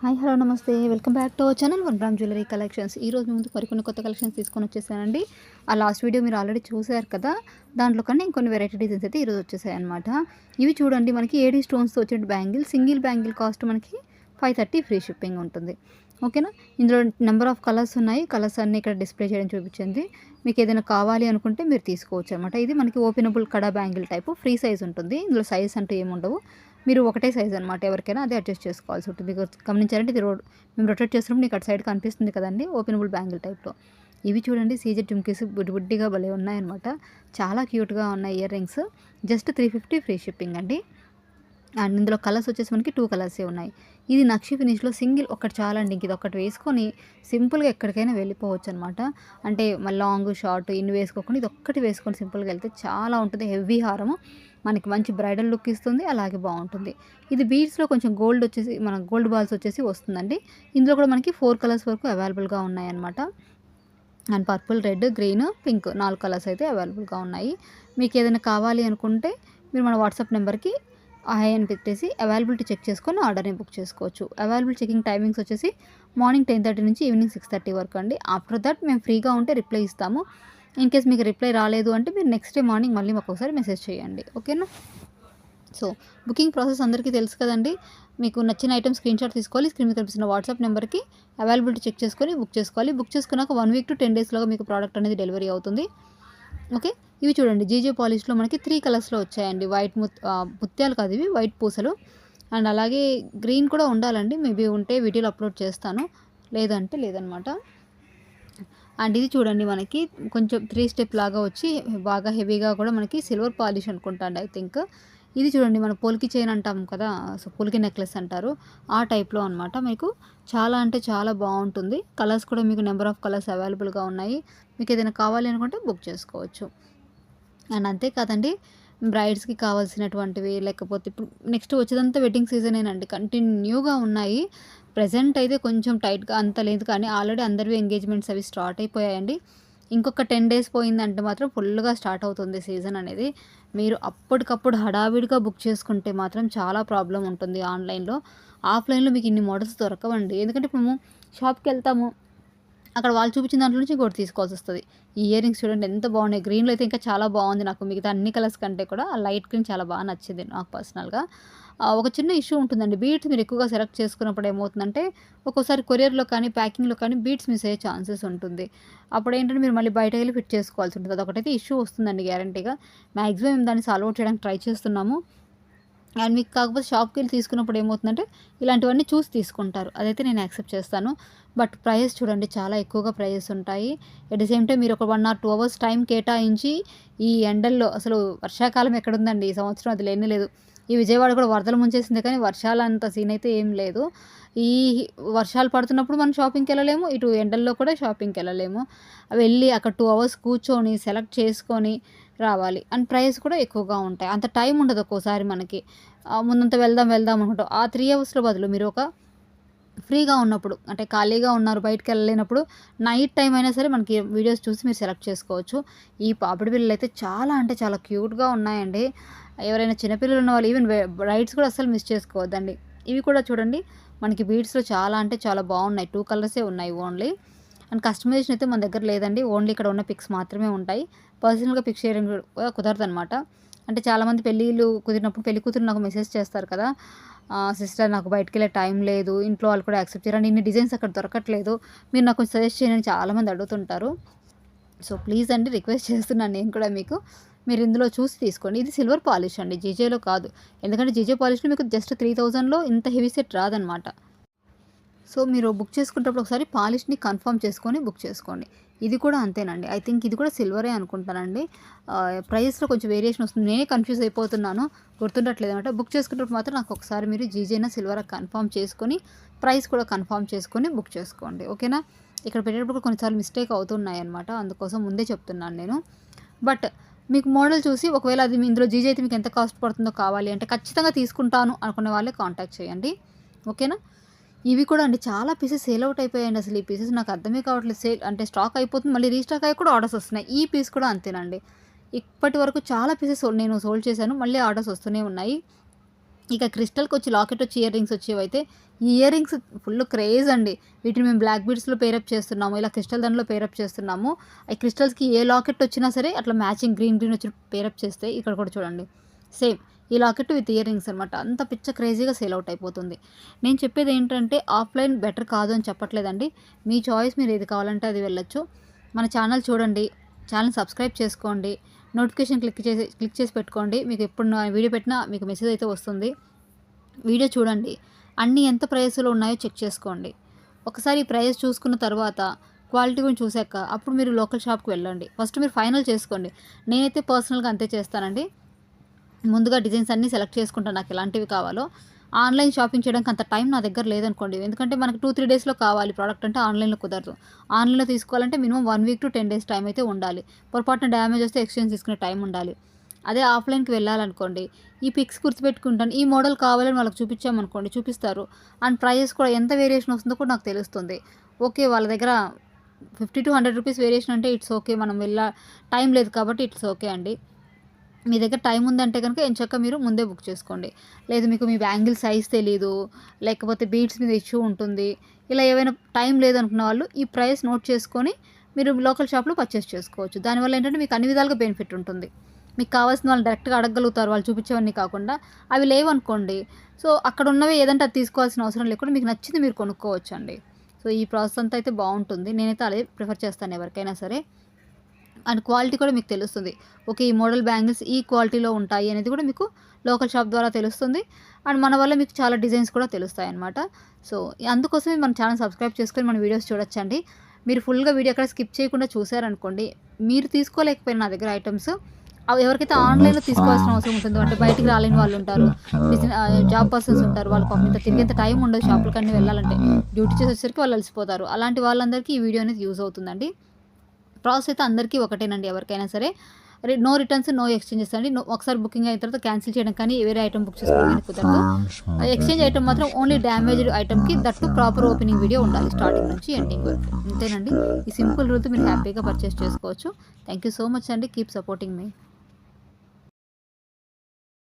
Hi hello నమస్తే welcome back to our channel one gram jewellery collections. ఈ రోజు ముందు మరికొన్ని కొత్త కలెక్షన్స్ తీసుకొని వచ్చేసానండి. ఆ లాస్ట్ వీడియో మీరు ఆల్రెడీ చూసారు కదా, దాంట్లో కన్నా ఇంకొన్ని వెరైటీ డిజైన్స్ అయితే ఈరోజు వచ్చేసాయి అనమాట. ఇవి చూడండి, మనకి ఏడీ స్టోన్స్తో వచ్చిన బ్యాంగిల్, సింగిల్ బ్యాంగిల్ కాస్ట్ మనకి 530 ఫ్రీ షిప్పింగ్ ఉంటుంది. ఓకేనా. ఇందులో నెంబర్ ఆఫ్ కలర్స్ ఉన్నాయి. కలర్స్ అన్నీ ఇక్కడ డిస్ప్లే చేయడం చూపించింది. మీకు ఏదైనా కావాలి అనుకుంటే మీరు తీసుకోవచ్చు అనమాట. ఇది మనకి ఓపెనబుల్ కడా బ్యాంగిల్ టైపు, ఫ్రీ సైజ్ ఉంటుంది. ఇందులో సైజ్ అంటూ ఏముండవు, మీరు ఒకటే సైజ్ అనమాట. ఎవరికైనా అదే అడ్జస్ట్ చేసుకోవాల్సి ఉంటుంది. మీకు గమనించారంటే ఇది మేము రొటేట్ చేస్తున్నప్పుడు మీకు అటు సైడ్ కనిపిస్తుంది కదండి, ఓపెనబుల్ బ్యాంగిల్ టైప్లో. ఇవి చూడండి, సీజెడ్ జుమ్కీస్ బుడ్డి బుడ్డిగా భలే ఉన్నాయన్నమాట. చాలా క్యూట్గా ఉన్నాయి ear rings. Just 350 free shipping అండి. అండ్ ఇందులో కలర్స్ వచ్చేసి మనకి 2 కలర్సే ఉన్నాయి. ఇది నక్షి ఫినిష్లో సింగిల్ ఒకటి చాలండి. ఇంక ఇది ఒకటి వేసుకొని సింపుల్గా ఎక్కడికైనా వెళ్ళిపోవచ్చు అనమాట. అంటే లాంగ్ షార్ట్ ఇన్ని వేసుకోకుండా ఇది ఒక్కటి వేసుకొని సింపుల్గా వెళ్తే చాలా ఉంటుంది. హెవీ హారము, మనకి మంచి బ్రైడల్ లుక్ ఇస్తుంది, అలాగే బాగుంటుంది. ఇది బీడ్స్లో కొంచెం గోల్డ్ వచ్చేసి, మన గోల్డ్ బాల్స్ వచ్చేసి వస్తుందండి. ఇందులో కూడా మనకి 4 కలర్స్ వరకు అవైలబుల్గా ఉన్నాయన్నమాట. And purple, red, green, pink 4 colours అయితే అవైలబుల్గా ఉన్నాయి. మీకు ఏదైనా కావాలి అనుకుంటే మీరు మన వాట్సాప్ నెంబర్కి హాయ్ అని పెట్టేసి అవైలబిలిటీ చెక్ చేసుకొని ఆర్డర్ని బుక్ చేసుకోవచ్చు. అవైలబుల్ చెకింగ్ టైమింగ్స్ వచ్చేసి మార్నింగ్ 10:30 నుంచి ఈవినింగ్ 6:30 వరకు అండి. ఆఫ్టర్ దట్ మేము ఫ్రీగా ఉంటే రిప్లై ఇస్తాము. ఇన్ కేస్ మీకు రిప్లై రాలేదు అంటే మీరు నెక్స్ట్ డే మార్నింగ్ మళ్ళీ మాకు ఒకసారి మెసేజ్ చేయండి. ఓకేనా. సో బుకింగ్ ప్రాసెస్ అందరికీ తెలుసు కదండి. మీకు నచ్చిన ఐటమ్ స్క్రీన్ షాట్ తీసుకోవాలి. స్క్రీన్ మీద కనిపిస్తున్న వాట్సాప్ నెంబర్కి అవైలబిలిటీ చెక్ చేసుకొని బుక్ చేసుకోవాలి. బుక్ చేసుకున్నాక 1 వీక్ to 10 డేస్లోగా మీకు ప్రోడక్ట్ అనేది డెలివరీ అవుతుంది. ఓకే. ఇవి చూడండి, జీజే పాలిష్లో మనకి 3 కలర్స్లో వచ్చాయండి. వైట్ ముత్యాలు కాదు, ఇవి వైట్ పూసలు. అండ్ అలాగే గ్రీన్ కూడా ఉండాలండి, మేబీ ఉంటే వీడియోలో అప్లోడ్ చేస్తాను, లేదంటే లేదనమాట. అండ్ ఇది చూడండి, మనకి కొంచెం 3 స్టెప్ లాగా వచ్చి బాగా హెవీగా కూడా మనకి సిల్వర్ పాలిష్ అనుకుంటా అండి, ఐ థింక్. ఇది చూడండి, మన పోల్కి చైన్ అంటాం కదా, సో పోల్కి నెక్లెస్ అంటారు, ఆ టైప్లో అనమాట. మీకు చాలా అంటే చాలా బాగుంటుంది. కలర్స్ కూడా మీకు నెంబర్ ఆఫ్ కలర్స్ అవైలబుల్గా ఉన్నాయి. మీకు ఏదైనా కావాలి అనుకుంటే బుక్ చేసుకోవచ్చు. అండ్ అంతేకాదండి, బ్రైడ్స్కి కావాల్సినటువంటివి, లేకపోతే ఇప్పుడు నెక్స్ట్ వచ్చేదంతా వెడ్డింగ్ సీజనేనండి, కంటిన్యూగా ఉన్నాయి. ప్రజెంట్ అయితే కొంచెం టైట్గా అంత లేదు, కానీ ఆల్రెడీ అందరివి ఎంగేజ్మెంట్స్ అవి స్టార్ట్ అయిపోయాయండి. ఇంకొక 10 డేస్ పోయిందంటే మాత్రం ఫుల్గా స్టార్ట్ అవుతుంది సీజన్ అనేది. మీరు అప్పటికప్పుడు హడావిడిగా బుక్ చేసుకుంటే మాత్రం చాలా ప్రాబ్లం ఉంటుంది ఆన్లైన్లో. ఆఫ్లైన్లో మీకు ఇన్ని మోడల్స్ దొరకవండి. ఎందుకంటే ఇప్పుడు మేము షాప్కి వెళ్తాము, అక్కడ వాళ్ళు చూపించిన దాంట్లో నుంచి ఇంకోటి తీసుకోవాల్సి వస్తుంది. ఈ ఇయర్ రింగ్స్ చూడండి ఎంత బాగున్నాయి. గ్రీన్లో అయితే ఇంకా చాలా బాగుంది నాకు, మిగతా అన్ని కలర్స్ కంటే కూడా ఆ లైట్ గ్రీన్ చాలా బాగా నచ్చింది నాకు పర్సనల్గా. ఒక చిన్న ఇష్యూ ఉంటుందండి, బీడ్స్ మీరు ఎక్కువగా సెలెక్ట్ చేసుకున్నప్పుడు ఏమవుతుందంటే ఒక్కోసారి కొరియర్లో కానీ ప్యాకింగ్లో కానీ బీడ్స్ మిస్ అయ్యే ఛాన్సెస్ ఉంటుంది. అప్పుడు ఏంటంటే మీరు మళ్ళీ బయట వెళ్ళి ఫిట్ చేసుకోవాల్సి ఉంటుంది. అదొకటైతే ఇష్యూ వస్తుందండి గ్యారంటీగా. మ్యాక్సిమం మేము దాన్ని సాల్వ్ అవుట్ చేయడానికి ట్రై చేస్తున్నాము. అండ్ మీకు కాకపోతే షాప్కి వెళ్ళి తీసుకున్నప్పుడు ఏమవుతుందంటే ఇలాంటివన్నీ చూసి తీసుకుంటారు, అదైతే నేను యాక్సెప్ట్ చేస్తాను. బట్ ప్రైస్ చూడండి, చాలా ఎక్కువగా ప్రైజెస్ ఉంటాయి. ఎట్ ది సేమ్ టైం మీరు ఒక 1 or 2 అవర్స్ టైం కేటాయించి ఈ ఎండల్లో, అసలు వర్షాకాలం ఎక్కడుందండి ఈ సంవత్సరం, అది లేనే లేదు. ఈ విజయవాడ కూడా వరదలు ముంచేసింది, కానీ వర్షాలంత సీన్ అయితే ఏం లేదు. ఈ వర్షాలు పడుతున్నప్పుడు మనం షాపింగ్కి వెళ్ళలేము, ఇటు ఎండల్లో కూడా షాపింగ్కి వెళ్ళలేము. వెళ్ళి అక్కడ 2 అవర్స్ కూర్చొని సెలెక్ట్ చేసుకొని రావాలి. అండ్ ప్రైస్ కూడా ఎక్కువగా ఉంటాయి. అంత టైం ఉండదు ఒక్కోసారి మనకి. ముందంతా వెళ్దాం వెళ్దాం అనుకుంటాం. ఆ 3 అవర్స్‌లో బదులు మీరు ఒక ఫ్రీగా ఉన్నప్పుడు, అంటే ఖాళీగా ఉన్నారు, బయటికెళ్ళలేనప్పుడు నైట్ టైం అయినా సరే మనకి వీడియోస్ చూసి మీరు సెలెక్ట్ చేసుకోవచ్చు. ఈ పాపిడి బిళ్ళలైతే చాలా అంటే చాలా క్యూట్‌గా ఉన్నాయండి. ఎవరైనా చిన్నపిల్లలు ఉన్నవాళ్ళు, ఈవెన్ బ్రైడ్స్ కూడా అస్సలు మిస్ చేసుకోవద్దండి. ఇవి కూడా చూడండి, మనకి బీడ్స్‌లో చాలా అంటే చాలా బాగున్నాయి. 2 కలర్సే ఉన్నాయి ఓన్లీ. అండ్ కస్టమైజేషన్ అయితే మన దగ్గర లేదండి, ఓన్లీ ఇక్కడ ఉన్న పిక్స్ మాత్రమే ఉంటాయి. పర్సనల్‌గా పిక్ షేరింగ్ కూడా కుదరదనమాట. అంటే చాలామంది పెళ్ళిళ్ళు కుదిరినప్పుడు పెళ్లి కూతురు నాకు మెసేజ్ చేస్తారు కదా, సిస్టర్ నాకు బయటికెళ్ళే టైం లేదు, ఇంట్లో వాళ్ళు కూడా యాక్సెప్ట్ చేయరు, ఇన్ని డిజైన్స్ అక్కడ దొరకట్లేదు, మీరు నాకు కొంచెం సజెస్ట్ చేయండి అని చాలామంది అడుగుతుంటారు. సో ప్లీజ్ అండి, రిక్వెస్ట్ చేస్తున్నాను నేను కూడా మీకు, మీరు ఇందులో చూసి తీసుకోండి. ఇది సిల్వర్ పాలిష్ అండి, జీజేలో కాదు. ఎందుకంటే జీజే పాలిష్లో మీకు జస్ట్ 3000లో ఇంత హెవీ సెట్ రాదనమాట. సో మీరు బుక్ చేసుకునేటప్పుడు ఒకసారి పాలిష్ని కన్ఫర్మ్ చేసుకొని బుక్ చేసుకోండి. ఇది కూడా అంతేనండి, ఐ థింక్ ఇది కూడా సిల్వరే అనుకుంటానండి. ప్రైస్లో కొంచెం వేరియేషన్ వస్తుంది, నేనే కన్ఫ్యూజ్ అయిపోతున్నాను, గుర్తుండట్లేదు అనమాట. బుక్ చేసుకున్నప్పుడు మాత్రం నాకు ఒకసారి మీరు జీజేనా సిల్వరా కన్ఫర్మ్ చేసుకొని ప్రైస్ కూడా కన్ఫర్మ్ చేసుకొని బుక్ చేసుకోండి. ఓకేనా. ఇక్కడ పెట్టేటప్పుడు కొన్నిసార్లు మిస్టేక్ అవుతున్నాయి అనమాట, అందుకోసం ముందే చెప్తున్నాను నేను. బట్ మీకు మోడల్ చూసి ఒకవేళ అది ఇందులో జీజే అయితే మీకు ఎంత కాస్ట్ పడుతుందో కావాలి అంటే ఖచ్చితంగా తీసుకుంటాను అనుకునే వాళ్ళే కాంటాక్ట్ చేయండి. ఓకేనా. ఇవి కూడా అండి, చాలా పీసెస్ సేల్ అవుట్ అయిపోయాయండి. అసలు ఈ పీసెస్ నాకు అర్థమే కావట్లేదు. సేల్ అంటే స్టాక్ అయిపోతుంది, మళ్ళీ రీస్టాక్ అయ్యి కూడా ఆర్డర్స్ వస్తున్నాయి. ఈ పీస్ కూడా అంతేనండి. ఇప్పటి వరకు చాలా పీసెస్ నేను సోల్డ్ చేశాను, మళ్ళీ ఆర్డర్స్ వస్తూనే ఉన్నాయి. ఇక క్రిస్టల్కి వచ్చి లాకెట్ వచ్చి ఇయర్ రింగ్స్ వచ్చేవైతే ఈ ఇయర్ రింగ్స్ ఫుల్ క్రేజ్ అండి. వీటిని మేము బ్లాక్ బీడ్స్లో పేరప్ చేస్తున్నాము, ఇలా క్రిస్టల్ దానిలో పేరప్ చేస్తున్నాము. ఈ క్రిస్టల్స్కి ఏ లాకెట్ వచ్చినా సరే అట్లా మ్యాచింగ్ గ్రీన్ వచ్చి పేరప్ చేస్తే ఇక్కడ కూడా చూడండి సేమ్ ఈ లాకెట్ విత్ ఇయర్ రింగ్స్ అనమాట. అంత పిచ్చ క్రేజీగా సేల్ అవుట్ అయిపోతుంది. నేను చెప్పేది ఏంటంటే ఆఫ్లైన్ బెటర్ కాదు అని చెప్పట్లేదండి, మీ చాయిస్, మీరు ఏది కావాలంటే అది వెళ్ళొచ్చు. మన ఛానల్ చూడండి, ఛానల్ సబ్స్క్రైబ్ చేసుకోండి, నోటిఫికేషన్ క్లిక్ చేసి పెట్టుకోండి. మీకు ఎప్పుడు వీడియో పెట్టినా మీకు మెసేజ్ అయితే వస్తుంది. వీడియో చూడండి, అన్నీ ఎంత ప్రైస్లో ఉన్నాయో చెక్ చేసుకోండి. ఒకసారి ప్రైస్ చూసుకున్న తర్వాత క్వాలిటీ గురించి చూసాక అప్పుడు మీరు లోకల్ షాప్కి వెళ్ళండి. ఫస్ట్ మీరు ఫైనల్ చేసుకోండి. నేనైతే పర్సనల్గా అంతే చేస్తానండి. ముందుగా డిజైన్స్ అన్నీ సెలెక్ట్ చేసుకుంటాను నాకు ఎలాంటివి కావాలో. ఆన్లైన్ షాపింగ్ చేయడానికి అంత టైం నా దగ్గర లేదనుకోండి, ఎందుకంటే మనకు 2-3 డేస్లో కావాలి ప్రోడక్ట్ అంటే ఆన్లైన్లో కుదరదు. ఆన్లైన్లో తీసుకోవాలంటే minimum 1 week to 10 days time అయితే ఉండాలి. పొరపాటున డ్యామేజ్ వస్తే ఎక్స్చేంజ్ తీసుకునే టైం ఉండాలి. అదే ఆఫ్లైన్కి వెళ్ళాలనుకోండి, ఈ పిక్స్ గుర్తుపెట్టుకుంటాను, ఈ మోడల్ కావాలని వాళ్ళకి చూపించామనుకోండి చూపిస్తారు. అండ్ ప్రైస్ కూడా ఎంత వేరియేషన్ వస్తుందో కూడా నాకు తెలుస్తుంది. ఓకే, వాళ్ళ దగ్గర 50 to 100 రూపీస్ వేరియేషన్ అంటే ఇట్స్ ఓకే, మనం టైం లేదు కాబట్టి ఇట్స్ ఓకే అండి. మీ దగ్గర టైం ఉందంటే కనుక ఎంచక్క మీరు ముందే బుక్ చేసుకోండి. లేదు మీకు మీ బ్యాంగిల్ సైజ్ తెలీదు, లేకపోతే బీడ్స్ మీద ఇష్యూ ఉంటుంది, ఇలా ఏవైనా టైం లేదనుకున్న వాళ్ళు ఈ ప్రైస్ నోట్ చేసుకొని మీరు లోకల్ షాప్లో పర్చేస్ చేసుకోవచ్చు. దానివల్ల ఏంటంటే మీకు అన్ని విధాలుగా బెనిఫిట్ ఉంటుంది. మీకు కావాల్సిన వాళ్ళు డైరెక్ట్గా అడగలుగుతారు, వాళ్ళు చూపించేవన్నీ కాకుండా. అవి లేవనుకోండి, సో అక్కడ ఉన్నవి ఏదంటే అది తీసుకోవాల్సిన అవసరం లేకుండా మీకు నచ్చింది మీరు కొనుక్కోవచ్చు అండి. సో ఈ ప్రాసెస్ అంతా అయితే బాగుంటుంది. నేనైతే అదే ప్రిఫర్ చేస్తాను ఎవరికైనా సరే. అండ్ క్వాలిటీ కూడా మీకు తెలుస్తుంది. ఓకే, ఈ మోడల్ బ్యాంగిల్స్ ఈ క్వాలిటీలో ఉంటాయి అనేది కూడా మీకు లోకల్ షాప్ ద్వారా తెలుస్తుంది. అండ్ మన వల్ల మీకు చాలా డిజైన్స్ కూడా తెలుస్తాయి అన్నమాట. సో అందుకోసమే మన ఛానల్ సబ్స్క్రైబ్ చేసుకొని మన వీడియోస్ చూడొచ్చండి. మీరు ఫుల్గా వీడియో అక్కడ స్కిప్ చేయకుండా చూసారనుకోండి, మీరు తీసుకోలేకపోయిన నా దగ్గర ఐటమ్స్ అవి ఎవరికైతే ఆన్లైన్లో తీసుకోవాల్సిన అవసరం ఉంటుందో, అంటే బయటికి రాలేని వాళ్ళు ఉంటారు, జాబ్ పర్సన్స్ ఉంటారు, వాళ్ళకి పాపం ఇంత తిరిగేంత టైం ఉండదు షాపులకి అన్నీ వెళ్ళాలంటే, డ్యూటీ చేసేసరికి వాళ్ళు అలసిపోతారు. అలాంటి వాళ్ళందరికీ ఈ వీడియో అనేది యూజ్ అవుతుందండి. ప్రాసెస్ అయితే అందరికీ ఒకటేనండి, ఎవరికైనా సరే. నో రిటర్న్స్, నో ఎక్స్చేంజెస్ అండి. ఒకసారి బుకింగ్ అయిన తర్వాత క్యాన్సిల్ చేయడం కానీ వేరే ఐటమ్ బుక్ చేసుకోవడానికి కుదరదు. ఎక్స్చేంజ్ ఐటమ్ మాత్రం ఓన్లీ డ్యామేజ్డ్ ఐటమ్కి దట్టు ప్రాపర్ ఓపెనింగ్ వీడియో ఉండాలి స్టార్టింగ్ నుంచి ఎండింగ్ వరకు. అంతేనండి, ఈ సింపుల్ రూల్తో మీరు హ్యాపీగా పర్చేస్ చేసుకోవచ్చు. థ్యాంక్ యూ సో మచ్ అండి. కీప్ సపోర్టింగ్ మీ.